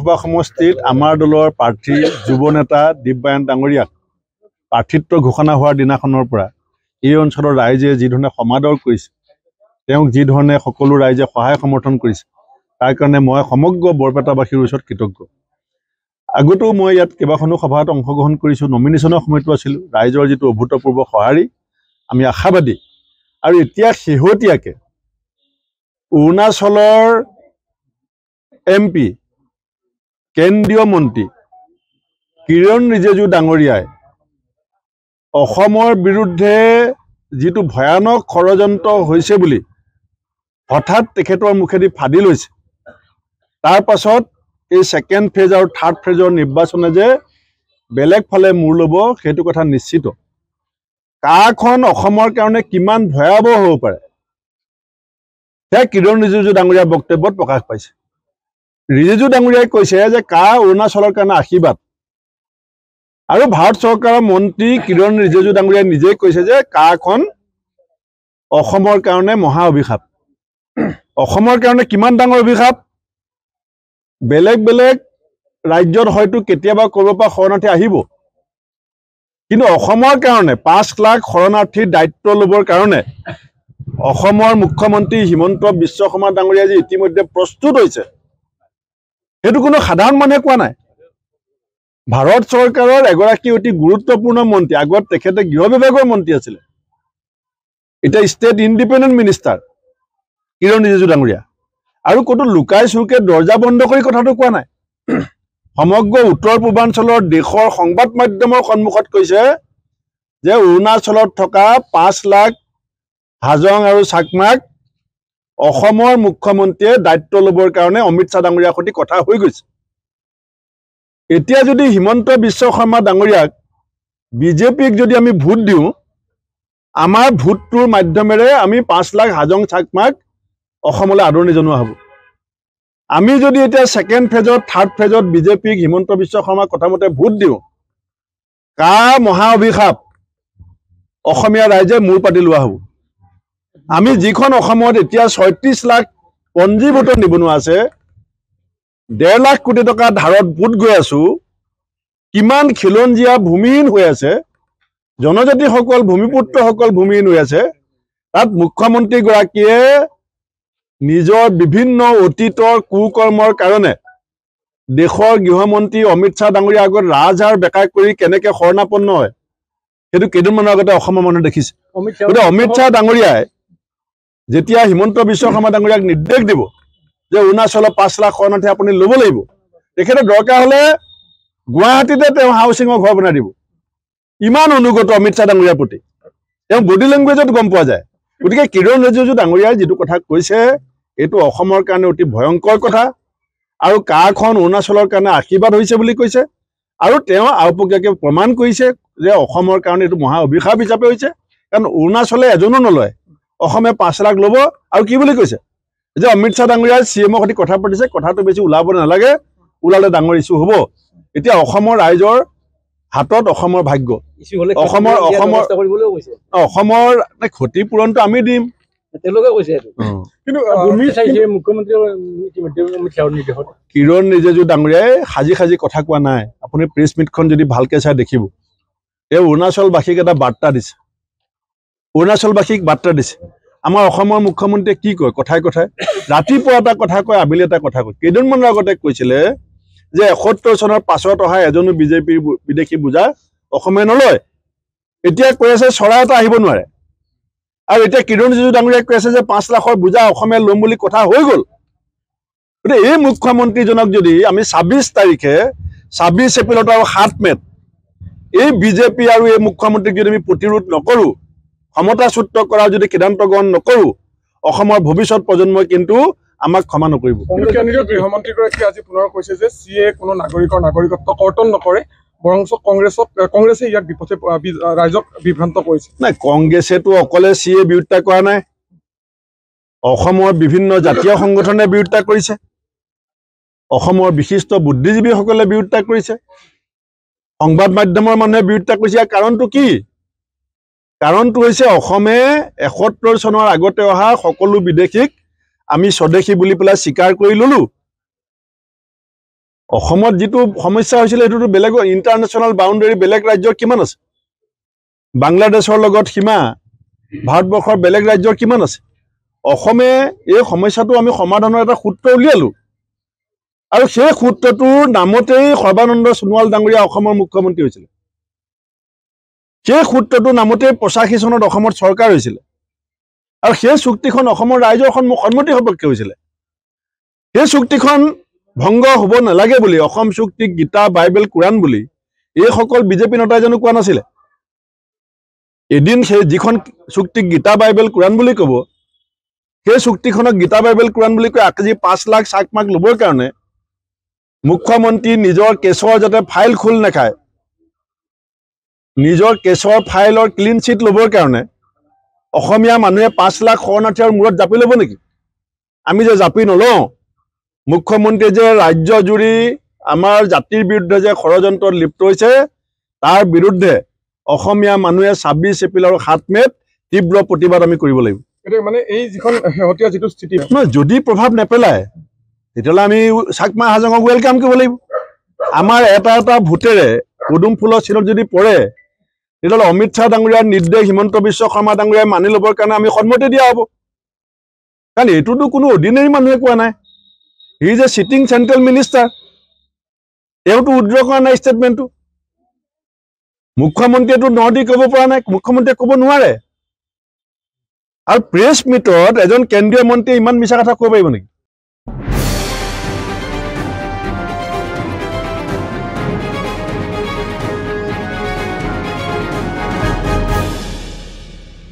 সভা সমষ্টিত আমাৰ দলৰ প্ৰাৰ্থী যুৱ নেতা দিব্যায়ন ডাঙৰীয়াক প্ৰাৰ্থিত্ব ঘোষণা হোৱাৰ দিনাখনৰ পৰা এই অঞ্চলৰ ৰাইজে যি ধৰণে সমাদৰ কৰিছে, তেওঁক যি ধৰণে সকলো ৰাইজে সহায় সমৰ্থন কৰিছে, তাৰ কাৰণে মই সমগ্ৰ বৰপেটাবাসীৰ ওচৰত কৃতজ্ঞ। আগতেও মই ইয়াত কেইবাখনো সভাত অংশগ্ৰহণ কৰিছোঁ, নমিনেশ্যনৰ সময়তো আছিলোঁ। ৰাইজৰ যিটো অভূতপূৰ্ব সঁহাৰি, আমি আশাবাদী। আৰু এতিয়া শেহতীয়াকৈ অৰুণাচলৰ MP কেন্দ্ৰীয় মন্ত্ৰী কিৰণ ৰিজিজু ডাঙৰীয়াই অসমৰ বিৰুদ্ধে যিটো ভয়ানক ষড়যন্ত্ৰ হৈছে বুলি হঠাৎ তেখেতৰ মুখেদি ফাদি লৈছে, তাৰ পাছত এই ছেকেণ্ড ফেজ আৰু থাৰ্ড ফেজৰ নিৰ্বাচনে যে বেলেগ ফালে মূৰ ল'ব সেইটো কথা নিশ্চিত। কাখন অসমৰ কাৰণে কিমান ভয়াৱহ হ'ব পাৰে সেয়া কিৰণ ৰিজিজু ডাঙৰীয়াৰ বক্তব্যত প্ৰকাশ পাইছে। ৰিজিজু ডাঙৰীয়াই কৈছে যে অৰুণাচলৰ কাৰণে আশীৰ্বাদ। আৰু ভাৰত চৰকাৰৰ মন্ত্ৰী কিৰণ ৰিজিজু ডাঙৰীয়াই নিজেই কৈছে যে খন অসমৰ কাৰণে মহা অভিশাপ। অসমৰ কাৰণে কিমান ডাঙৰ অভিশাপ, বেলেগ বেলেগ ৰাজ্যত হয়তো কেতিয়াবা ক'ৰবাৰ পৰা শৰণাৰ্থী আহিব, কিন্তু অসমৰ কাৰণে 5 লাখ শৰণাৰ্থীৰ দায়িত্ব ল'বৰ কাৰণে অসমৰ মুখ্যমন্ত্ৰী হিমন্ত বিশ্ব শৰ্মা ডাঙৰীয়া যে ইতিমধ্যে প্ৰস্তুত হৈছে, সেইটো কোনো সাধাৰণ মানুহে কোৱা নাই। ভাৰত চৰকাৰৰ এগৰাকী অতি গুৰুত্বপূৰ্ণ মন্ত্ৰী, আগত তেখেতে গৃহ বিভাগৰ মন্ত্ৰী আছিলে, এতিয়া ষ্টেট ইণ্ডিপেণ্ডেণ্ট মিনিষ্টাৰ কিৰণ ৰিজিজু ডাঙৰীয়া। আৰু ক'তো লুকাই চুৰকে দৰ্জা বন্ধ কৰি কথাটো কোৱা নাই। সমগ্ৰ উত্তৰ পূৰ্বাঞ্চলৰ দেশৰ সংবাদ মাধ্যমৰ সন্মুখত কৈছে যে অৰুণাচলত থকা 5 লাখ হাজং আৰু চাকমাক অসমৰ মুখ্যমন্ত্ৰীয়ে দায়িত্ব ল'বৰ কাৰণে অমিত শ্বাহ ডাঙৰীয়াৰ সৈতে কথা হৈ গৈছে। এতিয়া যদি হিমন্ত বিশ্ব শৰ্মা ডাঙৰীয়াক বিজেপিক যদি আমি ভোট দিওঁ, আমাৰ ভোটটোৰ মাধ্যমেৰে আমি 5 লাখ হাজং চাকমাক অসমলৈ আদৰণি জনোৱা হ'ব। আমি যদি এতিয়া ছেকেণ্ড ফেজত থাৰ্ড ফেজত বিজেপিক হিমন্ত বিশ্ব শৰ্মাক কথামতে ভোট দিওঁ, মহা অভিশাপ অসমীয়া ৰাইজে মূৰ পাতি লোৱা হ'ব। আমি যিখন অসমত এতিয়া 36 লাখ পঞ্জীভূত নিবনুৱা আছে, 1.5 লাখ কোটি টকা ধাৰত ভোট গৈ আছো, কিমান খিলঞ্জীয়া ভূমিহীন হৈ আছে, জনজাতিসকল ভূমিপুত্ৰসকল ভূমিহীন হৈ আছে, তাত মুখ্যমন্ত্ৰীগৰাকীয়ে নিজৰ বিভিন্ন অতীতৰ কুকৰ্মৰ কাৰণে দেশৰ গৃহমন্ত্ৰী অমিত শ্বাহ ডাঙৰীয়াৰ আগত ৰাজহাড় বেকাৰ কৰি কেনেকৈ শৰণাপন্ন হয় সেইটো কেইদিনমানৰ আগতে অসমৰ মানুহে দেখিছে। গতিকে অমিত শ্বাহ ডাঙৰীয়াই যেতিয়া হিমন্ত বিশ্ব শৰ্মা ডাঙৰীয়াক নিৰ্দেশ দিব যে অৰুণাচলৰ 5 লাখ শৰণাৰ্থী আপুনি ল'ব লাগিব, তেখেতে দৰকাৰ হ'লে গুৱাহাটীতে তেওঁ হাউচিঙৰ ঘৰ বনাই দিব। ইমান অনুগত অমিত শ্বাহ ডাঙৰীয়াৰ প্ৰতি, তেওঁ বডি লেংগুৱেজত গম পোৱা যায়। গতিকে কিৰণ ৰিজিজু ডাঙৰীয়াই যিটো কথা কৈছে এইটো অসমৰ কাৰণে অতি ভয়ংকৰ কথা। আৰু খন অৰুণাচলৰ কাৰণে আশীৰ্বাদ হৈছে বুলি কৈছে, আৰু তেওঁ আওপকীয়াকৈ প্ৰমাণ কৰিছে যে অসমৰ কাৰণে এইটো মহা অভিশাপ হিচাপে হৈছে। কাৰণ অৰুণাচলে এজনো নলয়, অসমে 5 লাখ ল'ব। আৰু কি বুলি কৈছে যে অমিত শ্বাহ ডাঙৰীয়াই CMৰ সৈতে কথা পাতিছে, কথাটো বেছি ওলাব নালাগে, ওলালে ডাঙৰ ইছ্যু হ'ব। এতিয়া অসমৰ ৰাইজৰ হাতত অসমৰ ভাগ্য, অসমৰ ক্ষতিপূৰণটো আমি দিম। কিৰণ ৰিজিজু ডাঙৰীয়াই সাজি কথা কোৱা নাই। আপুনি প্ৰেছ মিটখন যদি ভালকে চাই দেখিব, তেওঁ অৰুণাচলবাসীক এটা বাৰ্তা দিছে, অৰুণাচলবাসীক বাৰ্তা দিছে। আমাৰ অসমৰ মুখ্যমন্ত্ৰীয়ে কি কয় কথাই কথাই, ৰাতিপুৱা এটা কথা কয়, আবেলি এটা কথা কয়। কেইদিনমানৰ আগতে কৈছিলে যে 71 চনৰ পাছত অহা এজনো বিজেপিৰ বিদেশী বুজা অসমে নলয়। এতিয়া কৈ আছে চৰাই এটা আহিব নোৱাৰে। আৰু এতিয়া কিৰণ ৰিজিজু ডাঙৰীয়াই কৈ আছে যে 5 লাখৰ বুজা অসমে ল'ম বুলি কথা হৈ গ'ল। গতিকে এই মুখ্যমন্ত্ৰীজনক যদি আমি 26 তাৰিখে 26 এপ্ৰিলত আৰু 7 মেত এই বিজেপি আৰু এই মুখ্যমন্ত্ৰীক যদি আমি প্ৰতিৰোধ নকৰোঁ, ক্ষমতাচ্যুত কৰাৰ যদি সিদ্ধান্ত গ্ৰহণ নকৰোঁ, অসমৰ ভৱিষ্যত প্ৰজন্মই কিন্তু আমাক ক্ষমা নকৰিব। গৃহমন্ত্ৰীগৰাকীয়ে আজি পুনৰ কৈছে যে CA কোনো নাগৰিকৰ নাগৰিকত্ব কৰ্তন নকৰে, বৰঞ্চ কংগ্ৰেছে ইয়াক বিপথে ৰাইজক বিভ্ৰান্ত কৰিছে। নাই, কংগ্ৰেছেতো অকলে CA বিৰোধিতা কৰা নাই, অসমৰ বিভিন্ন জাতীয় সংগঠনে বিৰোধিতা কৰিছে, অসমৰ বিশিষ্ট বুদ্ধিজীৱীসকলে বিৰোধিতা কৰিছে, সংবাদ মাধ্যমৰ মানুহে বিৰোধিতা কৰিছে। ইয়াৰ কাৰণটো কি? কাৰণটো হৈছে অসমে 71 চনৰ আগতে অহা সকলো বিদেশীক আমি স্বদেশী বুলি পেলাই স্বীকাৰ কৰি ল'লো। অসমত যিটো সমস্যা হৈছিল এইটোতো বেলেগ ইণ্টাৰনেশ্যনেল বাউণ্ডেৰী বেলেগ ৰাজ্যৰ কিমান আছে বাংলাদেশৰ লগত সীমা ভাৰতবৰ্ষৰ বেলেগ ৰাজ্যৰ কিমান আছে অসমে এই সমস্যাটো আমি সমাধানৰ এটা সূত্ৰ উলিয়ালো আৰু সেই সূত্ৰটোৰ নামতেই সৰ্বানন্দ সোণোৱাল ডাঙৰীয়া অসমৰ মুখ্যমন্ত্ৰী হৈছিল সেই সূত্ৰটোৰ নামতেই 85 চনত অসমত চৰকাৰ হৈছিল আৰু সেই চুক্তিখন অসমৰ ৰাইজৰ সন্মতি সপক্ষে হৈছিল সেই চুক্তিখন ভংগ হ'ব নালাগে বুলি অসম চুক্তি গীতা বাইবেল কোৰাণ বুলি এইসকল বিজেপি নেতাই জানো কোৱা নাছিলে এদিন সেই যিখন চুক্তিক গীতা বাইবেল কোৰাণ বুলি ক'ব সেই চুক্তিখনক গীতা বাইবেল কোৰাণ বুলি কৈ আজি 5 লাখ চাকমাক ল'বৰ কাৰণে মুখ্যমন্ত্ৰী নিজৰ কেছৰ যাতে ফাইল খোল নাখায় নিজৰ কেছৰ ফাইলৰ ক্লিন চিট ল'বৰ কাৰণে অসমীয়া মানুহে 5 লাখ শৰণাৰ্থীৰ মূৰত জাপি ল'ব নেকি আমি যে জাপি নলওঁ মুখ্যমন্ত্ৰীয়ে যে ৰাজ্য জুৰি আমাৰ জাতিৰ বিৰুদ্ধে যে ষড়যন্ত্ৰত লিপ্ত হৈছে তাৰ বিৰুদ্ধে অসমীয়া মানুহে 26 এপ্ৰিল আৰু 7 মেত তীব্ৰ প্ৰতিবাদ আমি কৰিব লাগিব এটা মানে এই যিখন শেহতীয়া যিটো স্থিতি নহয় যদি প্ৰভাৱ নেপেলায় তেতিয়াহ'লে আমি চাকমা হাজঙক ৱেলকাম কৰিব লাগিব আমাৰ এটা ভোটেৰে পদুম ফুলৰ চিনত যদি পৰে তেতিয়াহ'লে অমিত শ্বাহ ডাঙৰীয়াৰ নিৰ্দেশ হিমন্ত বিশ্ব শৰ্মা ডাঙৰীয়াই মানি ল'বৰ কাৰণে আমি সন্মতি দিয়া হ'ব কাৰণ এইটোতো কোনো অৰ্ডিনেৰী মানুহে কোৱা নাই he is a cheating central minister তেওঁতো উইড্ৰ কৰা নাই ষ্টেটমেণ্টটো মুখ্যমন্ত্ৰীয়েতো দি ক'ব পৰা নাই মুখ্যমন্ত্ৰীয়ে ক'ব নোৱাৰে আৰু প্ৰেছ মিটত এজন কেন্দ্ৰীয় মন্ত্ৰীয়ে ইমান মিছা কথা ক'ব পাৰিব নেকি